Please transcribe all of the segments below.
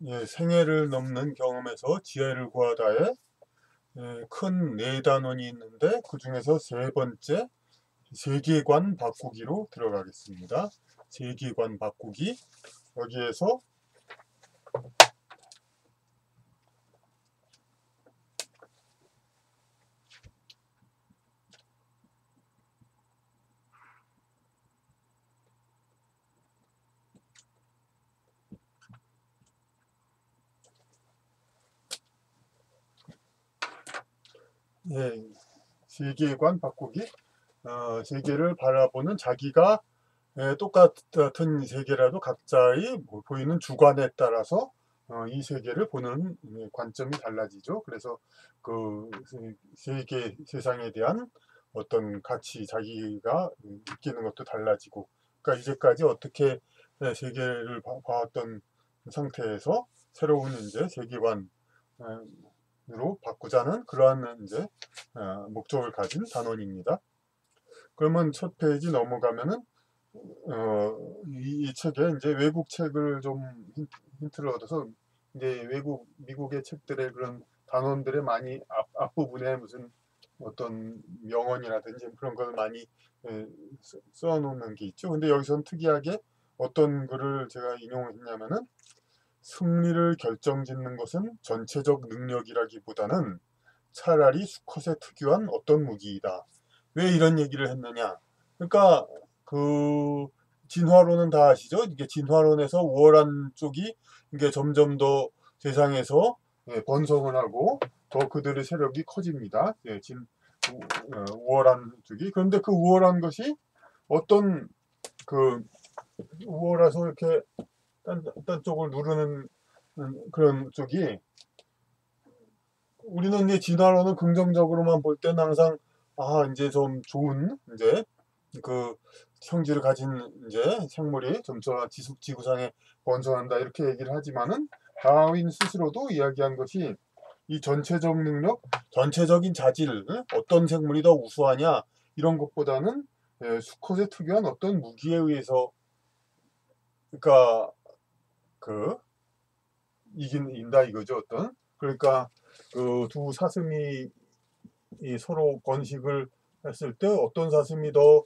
예, 생애를 넘는 경험에서 지혜를 구하다에 큰 네 단원이 있는데 그 중에서 세 번째 세계관 바꾸기로 들어가겠습니다. 세계관 바꾸기. 여기에서 예, 세계관 바꾸기. 세계를 바라보는 자기가 똑같은 세계라도 각자의 보이는 주관에 따라서 이 세계를 보는 관점이 달라지죠. 그래서 그 세계 세상에 대한 어떤 가치, 자기가 느끼는 것도 달라지고, 그러니까 이제까지 어떻게 세계를 봐왔던 상태에서 새로운 이제 세계관으로 바꾸자는 그러한 이제 목적을 가진 단원입니다. 그러면 첫 페이지 넘어가면은 이 책에 이제 외국 책을 좀 힌트를 얻어서 이제 미국의 책들의 그런 단원들의 많이 앞부분에 무슨 어떤 명언이라든지 그런 걸 많이 써놓는 게 있죠. 근데 여기서는 특이하게 어떤 글을 제가 인용했냐면은 승리를 결정짓는 것은 전체적 능력이라기보다는 차라리 수컷의 특유한 어떤 무기이다. 왜 이런 얘기를 했느냐? 그러니까 그 진화론은 다 아시죠? 이게 진화론에서 우월한 쪽이 이게 점점 더 세상에서 번성을 하고 더 그들의 세력이 커집니다. 우월한 쪽이. 그런데 그 우월한 것이 어떤 그 우월해서 이렇게 딴 쪽을 누르는 그런 쪽이, 우리는 이제 진화론은 긍정적으로만 볼 때는 항상 이제 좀 좋은 이제 그 성질을 가진 이제 생물이 점차 지구상에 번성한다 이렇게 얘기를 하지만은 다윈 스스로도 이야기한 것이 이 전체적 능력, 전체적인 자질, 어떤 생물이 더 우수하냐 이런 것보다는 수컷의 특유한 어떤 무기에 의해서, 그러니까 그 이긴다 이거죠. 어떤, 그러니까 그 두 사슴이 서로 번식을 했을 때 어떤 사슴이 더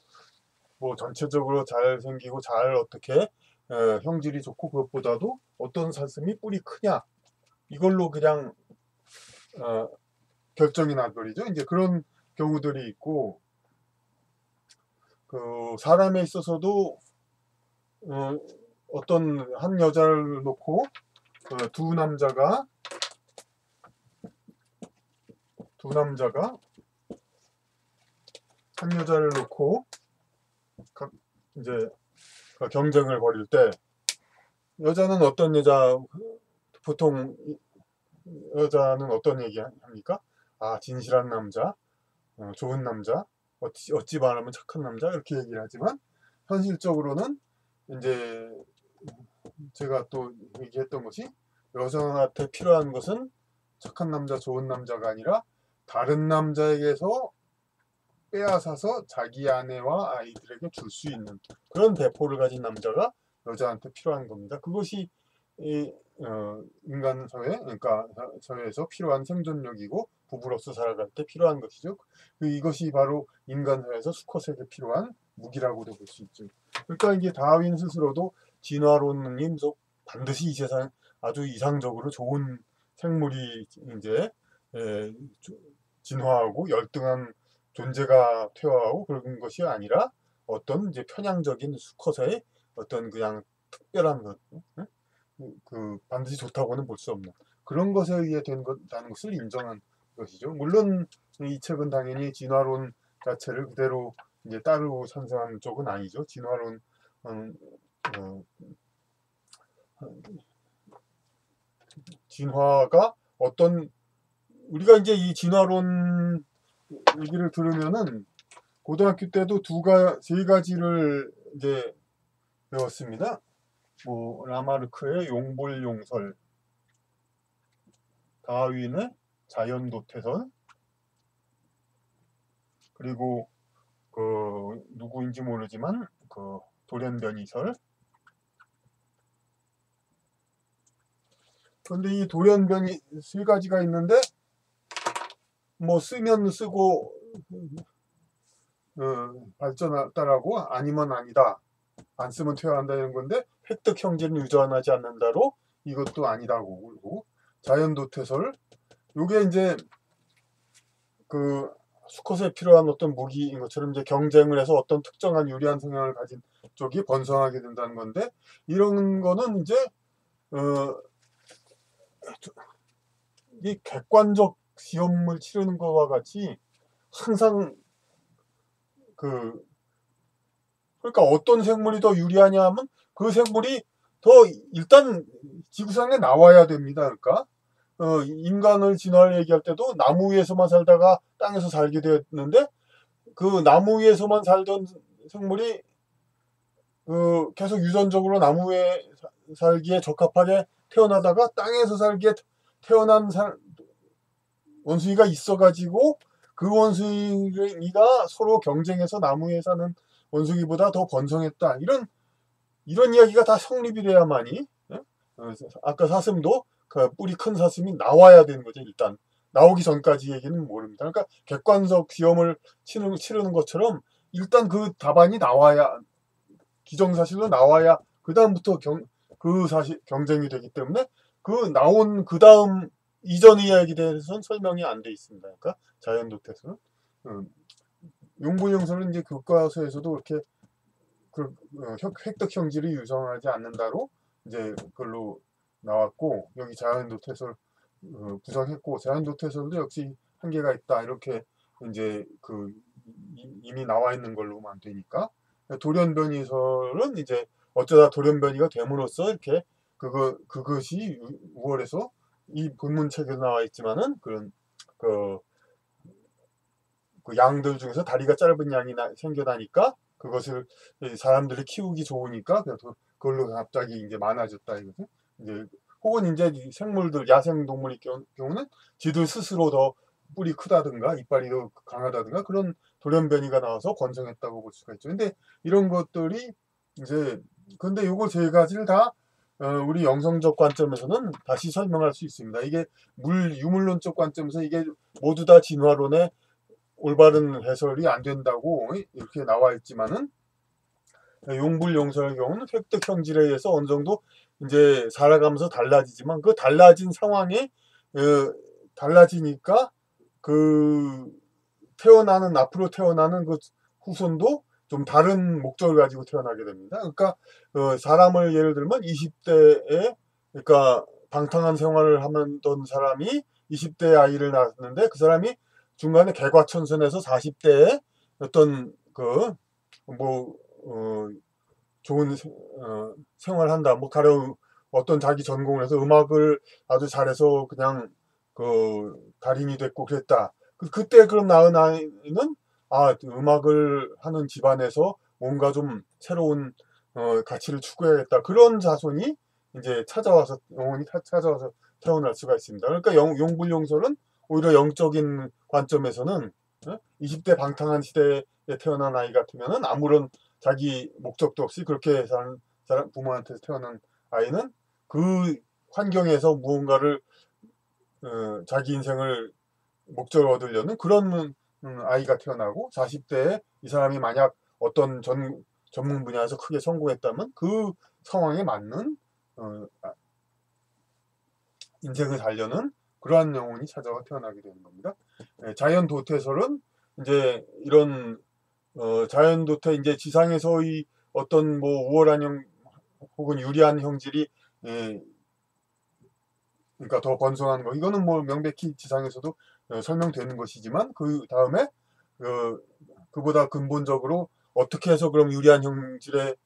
뭐 전체적으로 잘 생기고 잘 어떻게 형질이 좋고 그것보다도 어떤 사슴이 뿔이 크냐 이걸로 그냥 결정이 나버리죠. 이제 그런 경우들이 있고, 그 사람에 있어서도 어떤 한 여자를 놓고 두 남자가 한 여자를 놓고 이제 경쟁을 벌일 때 여자는 어떤 여자, 보통 여자는 어떤 얘기 합니까? 진실한 남자, 좋은 남자, 어찌 말하면 착한 남자 이렇게 얘기를 하지만 현실적으로는 이제 제가 또 얘기했던 것이 여성한테 필요한 것은 착한 남자, 좋은 남자가 아니라 다른 남자에게서 빼앗아서 자기 아내와 아이들에게 줄 수 있는 그런 대포를 가진 남자가 여자한테 필요한 겁니다. 그것이 인간 사회, 그러니까 사회에서 필요한 생존력이고 부부로서 살아갈 때 필요한 것이죠. 이것이 바로 인간 사회에서 수컷에게 필요한 무기라고도 볼 수 있죠. 그러니까 이게 다윈 스스로도 진화론님 반드시 이 세상 아주 이상적으로 좋은 생물이 이제 진화하고 열등한 존재가 퇴화하고 그런 것이 아니라 어떤 이제 편향적인 수컷의 어떤 그냥 특별한 것, 그 반드시 좋다고는 볼 수 없는 그런 것에 의해 된 것다는 것을 인정한 것이죠. 물론 이 책은 당연히 진화론 자체를 그대로 이제 따르고 찬성하는 쪽은 아니죠. 진화론 진화가 어떤, 우리가 이제 이 진화론 얘기를 들으면은 고등학교 때도 세 가지를 이제 배웠습니다. 뭐 라마르크의 용볼용설, 다윈의 자연도태설, 그리고 그 누구인지 모르지만 그 돌연변이설, 근데 이 돌연변이 세 가지가 있는데 뭐 쓰면 쓰고 발전하다라고 아니면 아니다, 안 쓰면 퇴화한다 이런 건데 획득 형질은 유전하지 않는다로 이것도 아니다고. 그리고 자연도태설 요게 이제 그 수컷에 필요한 어떤 무기인 것처럼 이제 경쟁을 해서 어떤 특정한 유리한 성향을 가진 쪽이 번성하게 된다는 건데 이런 거는 이제 이 객관적 시험을 치르는 것과 같이 항상 그 그러니까 어떤 생물이 더 유리하냐 하면 그 생물이 더 일단 지구상에 나와야 됩니다. 그러니까 인간을 진화를 얘기할 때도 나무 위에서만 살다가 땅에서 살게 되었는데 그 나무 위에서만 살던 생물이 계속 유전적으로 나무 위에 살기에 적합하게 태어나다가 땅에서 살기에 태어난 원숭이가 있어가지고 그 원숭이가 서로 경쟁해서 나무 위에 사는 원숭이보다 더 번성했다. 이런 이야기가 다 성립이 돼야만이 아까 사슴도 그 뿌리 큰 사슴이 나와야 되는 거죠. 일단 나오기 전까지 얘기는 모릅니다. 그러니까 객관적 시험을 치르는 것처럼 일단 그 답안이 나와야 기정사실로 나와야 그 다음부터 그 사실 경쟁이 되기 때문에 그 나온 그 다음 이전 이야기에 대해서는 설명이 안 돼 있습니다. 그러니까 자연도태서는 용불용설은 이제 교과서에서도 그렇게 획득 형질이 유전하지 않는다로 이제 그걸로 나왔고 여기 자연도태설 부정했고 자연도태설도 역시 한계가 있다 이렇게 이제 이미 나와 있는 걸로만 되니까 돌연변이설은 이제 어쩌다 돌연변이가 됨으로써 이렇게 그것이 6월에서 이 본문책에 나와 있지만은 그런 그 양들 중에서 다리가 짧은 양이 생겨나니까 그것을 사람들이 키우기 좋으니까 그걸로 갑자기 이제 많아졌다 이거죠. 이제 혹은 이제 생물들 야생 동물의 경우는 지들 스스로 더 뿔이 크다든가 이빨이 더 강하다든가 그런 돌연변이가 나와서 번성했다고 볼 수가 있죠. 근데 이런 것들이 이제 근데 요거 세 가지를 다 우리 영성적 관점에서는 다시 설명할 수 있습니다. 이게 유물론적 관점에서 이게 모두 다 진화론의 올바른 해설이 안 된다고 이렇게 나와 있지만은 용불용설의 경우는 획득 형질에 의해서 어느 정도 이제 살아가면서 달라지지만 그 달라진 상황이 달라지니까 그 앞으로 태어나는 그 후손도 좀 다른 목적을 가지고 태어나게 됩니다. 그러니까 사람을 예를 들면 20대에 그러니까 방탕한 생활을 하던 사람이 20대 아이를 낳았는데 그 사람이 중간에 개과천선해서 40대에 어떤 뭐 좋은 생활한다. 뭐 다른 어떤 자기 전공을 해서 음악을 아주 잘해서 그냥 달인이 됐고 그랬다. 그때 그럼 낳은 아이는 음악을 하는 집안에서 뭔가 좀 새로운 가치를 추구해야겠다. 그런 자손이 이제 영혼이 찾아와서 태어날 수가 있습니다. 그러니까 용불용설은 오히려 영적인 관점에서는 20대 방탕한 시대에 태어난 아이 같으면은 아무런 자기 목적도 없이 그렇게 사는 부모한테 태어난 아이는 그 환경에서 무언가를 자기 인생을 목적을 얻으려는 그런 아이가 태어나고 40대에 이 사람이 만약 어떤 전문 분야에서 크게 성공했다면 그 상황에 맞는 인생을 살려는 그러한 영혼이 찾아와 태어나게 되는 겁니다. 자연도태설은 이제 이런 자연도태 이제 지상에서의 어떤 뭐 우월한 혹은 유리한 형질이 그러니까 더 번성하는 거 이거는 뭐 명백히 지상에서도 설명되는 것이지만 그 다음에 그보다 근본적으로 어떻게 해서 그럼 유리한 형질의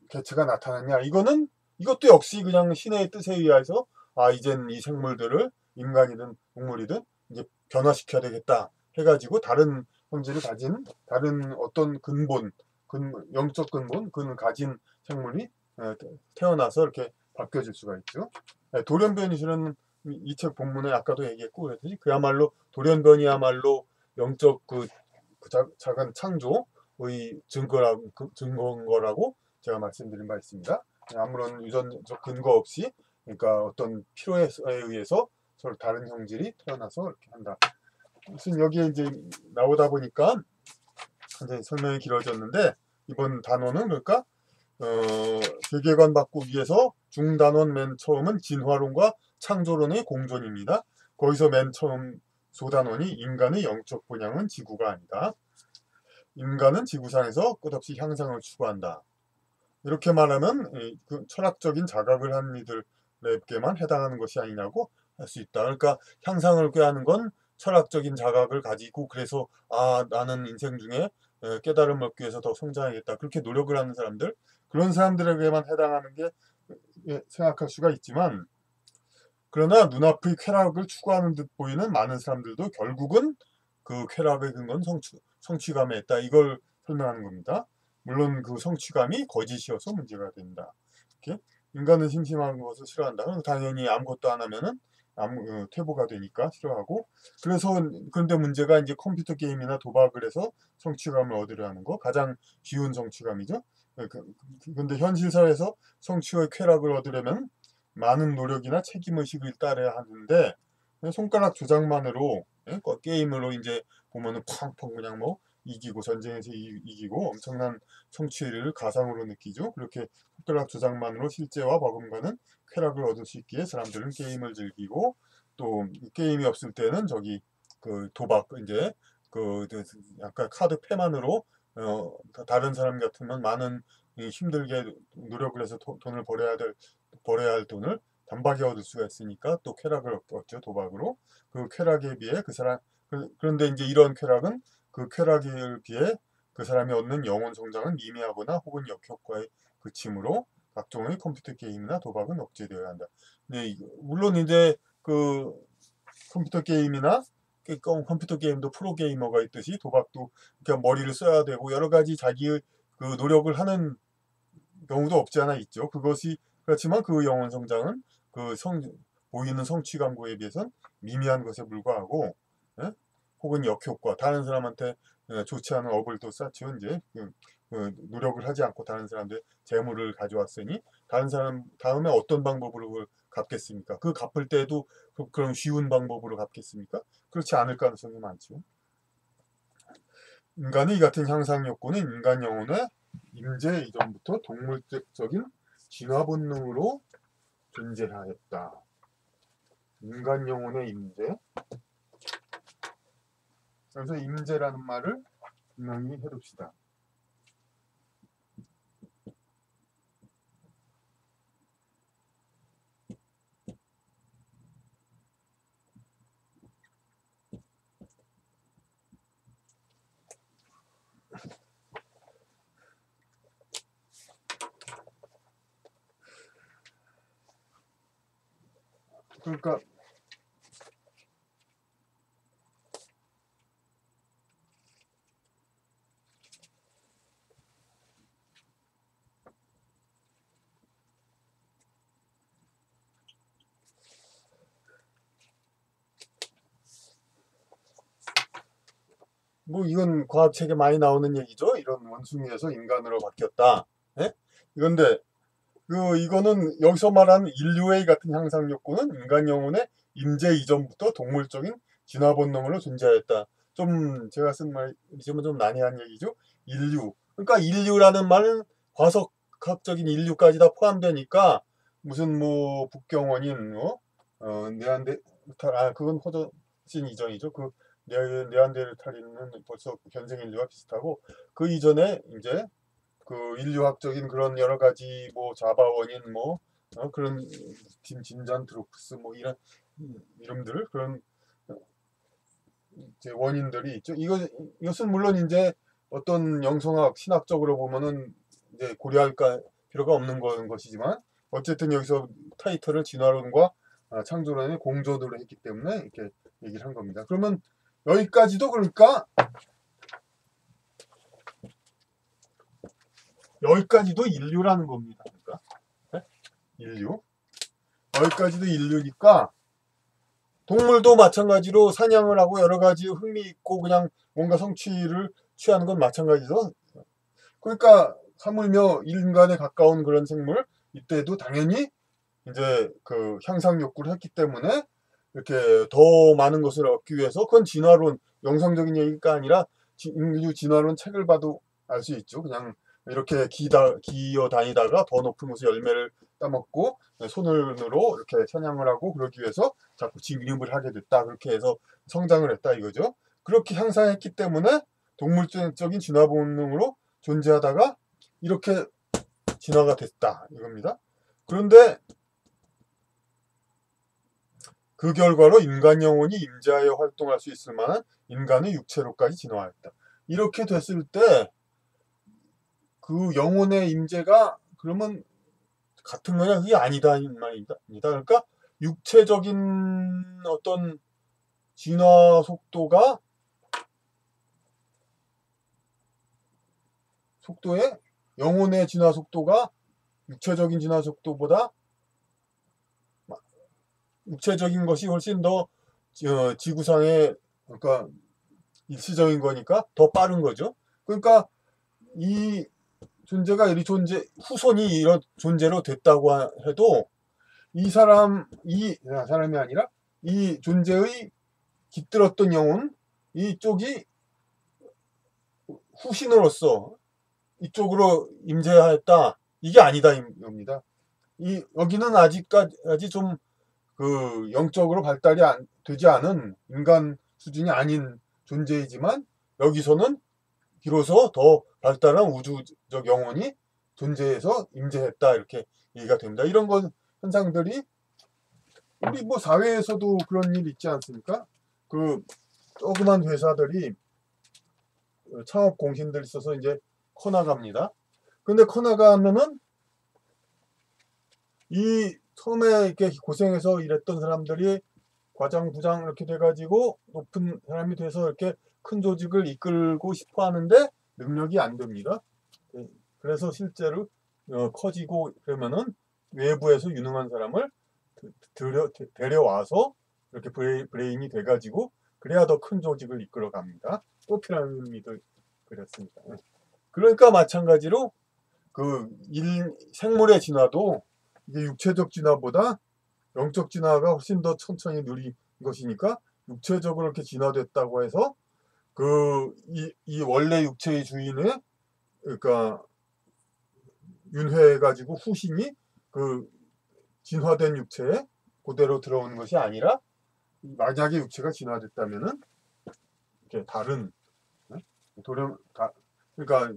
개체가 나타났냐 이것도 역시 그냥 신의 뜻에 의해서 이젠 이 생물들을 인간이든 동물이든 이제 변화시켜야 되겠다 해가지고 다른 형질을 가진 다른 어떤 영적 근본 가진 생물이 태어나서 이렇게 바뀌어질 수가 있죠. 돌연변이술은 이 책 본문에 아까도 얘기했고 그랬듯이 그야말로 돌연변이야말로 영적 작은 창조의 증거인 거라고 제가 말씀드린 바 있습니다. 아무런 유전적 근거 없이 그러니까 어떤 필요에 의해서 서로 다른 형질이 태어나서 이렇게 한다. 무슨 여기에 이제 나오다 보니까 굉장히 설명이 길어졌는데 이번 단원은 그러니까 세계관 바꾸기 위해서 중단원 맨 처음은 진화론과 창조론의 공존입니다. 거기서 맨 처음 소단원이 인간의 영적 본향은 지구가 아니다. 인간은 지구상에서 끝없이 향상을 추구한다. 이렇게 말하면 그 철학적인 자각을 한 이들에게만 해당하는 것이 아니냐고 할 수 있다. 그러니까 향상을 꾀하는 건 철학적인 자각을 가지고 그래서 나는 인생 중에 깨달음을 얻기 위해서 더 성장하겠다. 그렇게 노력을 하는 사람들 그런 사람들에게만 해당하는 게 생각할 수가 있지만 그러나 눈앞의 쾌락을 추구하는 듯 보이는 많은 사람들도 결국은 그 쾌락의 근거는 성취감에 있다. 이걸 설명하는 겁니다. 물론 그 성취감이 거짓이어서 문제가 된다. 이렇게 인간은 심심한 것을 싫어한다. 그럼 당연히 아무것도 안 하면은 퇴보가 되니까 싫어하고 그래서 그런데 문제가 이제 컴퓨터 게임이나 도박을 해서 성취감을 얻으려 하는 거 가장 쉬운 성취감이죠. 근데 현실 사회에서 성취의 쾌락을 얻으려면 많은 노력이나 책임의식을 따라야 하는데 손가락 조작만으로 게임으로 이제 보면은 팡팡 그냥 뭐 이기고 전쟁에서 이기고 엄청난 성취를 가상으로 느끼죠. 그렇게 손가락 조작만으로 실제와 버금가는 쾌락을 얻을 수 있기에 사람들은 게임을 즐기고 또 게임이 없을 때는 저기 그 도박 이제 그 약간 카드 패만으로 다른 사람 같으면 많은 힘들게 노력을 해서 돈을 벌어야 할 돈을 단박에 얻을 수가 있으니까 또 쾌락을 얻죠. 도박으로. 그 쾌락에 비해 그 사람 그런데 이제 이런 쾌락은 그 쾌락에 비해 그 사람이 얻는 영혼 성장은 미미하거나 혹은 역효과에 그치므로 각종의 컴퓨터 게임이나 도박은 억제되어야 한다. 네, 물론 이제 그 컴퓨터 게임이나 컴퓨터 게임도 프로게이머가 있듯이 도박도 그러니까 머리를 써야 되고 여러 가지 자기의 그 노력을 하는 경우도 없지 않아 있죠. 그것이 그렇지만 그 영혼 성장은 그 보이는 성취 광고에 비해선 미미한 것에 불과하고 예? 혹은 역효과 다른 사람한테 좋지 않은 업을 또 쌓죠. 이제 노력을 하지 않고 다른 사람들 재물을 가져왔으니 다른 사람 다음에 어떤 방법으로 그걸 갚겠습니까? 그 갚을 때도 그런 쉬운 방법으로 갚겠습니까? 그렇지 않을 가능성이 많죠. 인간의 이 같은 향상 욕구는 인간 영혼의 임재 이전부터 동물적인 진화 본능으로 존재하였다. 인간 영혼의 임재. 그래서 임재라는 말을 분명히 해둡시다. 그러니까 뭐 이건 과학책에 많이 나오는 얘기죠. 이런 원숭이에서 인간으로 바뀌었다. 예? 이건데 이거는 여기서 말하는 인류의 같은 향상 욕구는 인간 영혼의 임재 이전부터 동물적인 진화 본능으로 존재하였다. 좀 제가 쓴 말이지만 좀 난해한 얘기죠. 인류. 그러니까 인류라는 말은 과석학적인 인류까지 다 포함되니까 무슨 뭐 북경원인 네안데르탈 그건 훨씬 이전이죠. 그 네안데르탈인은 벌써 현생 인류와 비슷하고 그 이전에 이제 그 인류학적인 그런 여러 가지 뭐 자바원인 뭐 그런 진잔트로프스 뭐 이런 이름들 그런 이제 원인들이 있죠. 이것은 물론 이제 어떤 영성학 신학적으로 보면은 이제 고려할 필요가 없는 것이지만 어쨌든 여기서 타이틀을 진화론과 창조론의 공존으로 했기 때문에 이렇게 얘기를 한 겁니다. 그러면 여기까지도 그러니까 여기까지도 인류라는 겁니다. 그러니까 네? 인류 여기까지도 인류니까 동물도 마찬가지로 사냥을 하고 여러 가지 흥미있고 그냥 뭔가 성취를 취하는 건 마찬가지죠. 그러니까 하물며 인간에 가까운 그런 생물 이때도 당연히 이제 그 향상 욕구를 했기 때문에 이렇게 더 많은 것을 얻기 위해서, 그건 진화론, 영상적인 얘기가 아니라 인류 진화론 책을 봐도 알 수 있죠. 그냥 이렇게 기어 다니다가 더 높은 곳에 열매를 따먹고 손으로 이렇게 사냥을 하고 그러기 위해서 자꾸 진입을 하게 됐다. 그렇게 해서 성장을 했다 이거죠. 그렇게 향상했기 때문에 동물적인 진화 본능으로 존재하다가 이렇게 진화가 됐다 이겁니다. 그런데 그 결과로 인간 영혼이 임재하여 활동할 수 있을 만한 인간의 육체로까지 진화했다. 이렇게 됐을 때 그 영혼의 임재가 그러면 같은 거냐? 그게 아니다 이 말입니다. 그러니까 육체적인 어떤 진화 속도에 영혼의 진화 속도가 육체적인 진화 속도보다, 육체적인 것이 훨씬 더 지구상의, 그러니까 일시적인 거니까 더 빠른 거죠. 그러니까 이 존재가 이 존재 후손이 이런 존재로 됐다고 해도 이 사람이 아니라 이 존재의 깃들었던 영혼 이쪽이 후신으로서 이쪽으로 임재하였다, 이게 아니다 이겁니다. 여기는 아직까지 좀 그 영적으로 발달이 되지 않은 인간 수준이 아닌 존재이지만 여기서는 비로소 더 발달한 우주적 영혼이 존재해서 임재했다 이렇게 얘기가 됩니다. 이런 현상들이 우리 뭐 사회에서도 그런 일 있지 않습니까? 그 조그만 회사들이 창업 공신들 있어서 이제 커나갑니다. 근데 커나가면은 이 처음에 이렇게 고생해서 일했던 사람들이 과장, 부장 이렇게 돼가지고 높은 사람이 돼서 이렇게 큰 조직을 이끌고 싶어 하는데 능력이 안 됩니다. 그래서 실제로 커지고 그러면은 외부에서 유능한 사람을 데려와서 이렇게 브레인이 돼가지고 그래야 더 큰 조직을 이끌어 갑니다. 또 피라미드 그랬습니다. 그러니까 마찬가지로 그 생물의 진화도 이게 육체적 진화보다 영적 진화가 훨씬 더 천천히 느린 것이니까 육체적으로 이렇게 진화됐다고 해서 이 원래 육체의 주인의, 그러니까 윤회해가지고 후신이 그 진화된 육체에 그대로 들어오는 것이 아니라, 만약에 육체가 진화됐다면은 이렇게 다른 그러니까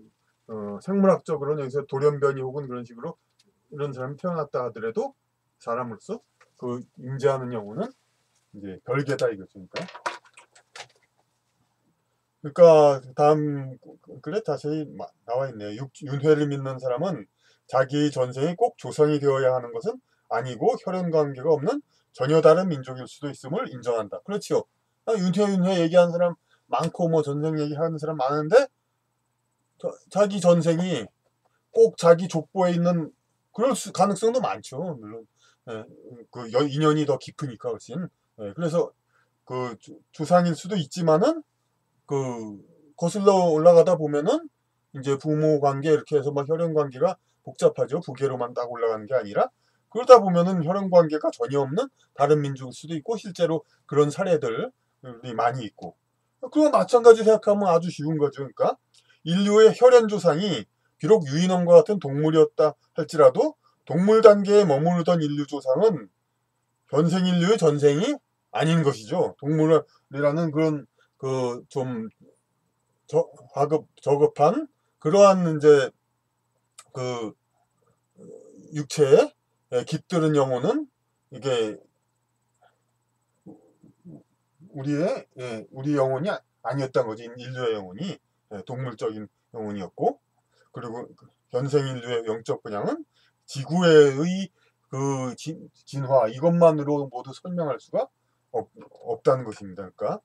생물학적으로는 여기서 돌연변이 혹은 그런 식으로 이런 사람이 태어났다 하더라도 사람으로서 그 임재하는 영혼은 이제 별개다 이거죠. 그러니까 다음 글에 자세히 나와 있네요. 윤회를 믿는 사람은 자기의 전생이 꼭 조상이 되어야 하는 것은 아니고 혈연 관계가 없는 전혀 다른 민족일 수도 있음을 인정한다. 그렇죠. 윤회 얘기하는 사람 많고 뭐 전생 얘기하는 사람 많은데 자기 전생이 꼭 자기 족보에 있는 그럴 가능성도 많죠. 물론 그 인연이 더 깊으니까 훨씬. 그래서 그 조상일 수도 있지만은 그 거슬러 올라가다 보면은 이제 부모 관계 이렇게 해서 막 혈연 관계가 복잡하죠. 부계로만 딱 올라가는 게 아니라 그러다 보면은 혈연 관계가 전혀 없는 다른 민족일 수도 있고 실제로 그런 사례들이 많이 있고, 그거 마찬가지 생각하면 아주 쉬운 거죠. 그러니까 인류의 혈연 조상이 비록 유인원과 같은 동물이었다 할지라도 동물 단계에 머무르던 인류 조상은 현생 인류의 전생이 아닌 것이죠. 동물이라는 그런 그 좀 저급한 그러한 이제 그 육체에 깃들은 영혼은 이게 우리 영혼이 아니었던 거지. 인류의 영혼이 동물적인 영혼이었고, 그리고 현생 인류의 영적 분양은 지구의 그 진화 이것만으로 모두 설명할 수가 없다는 것입니다. 그러니까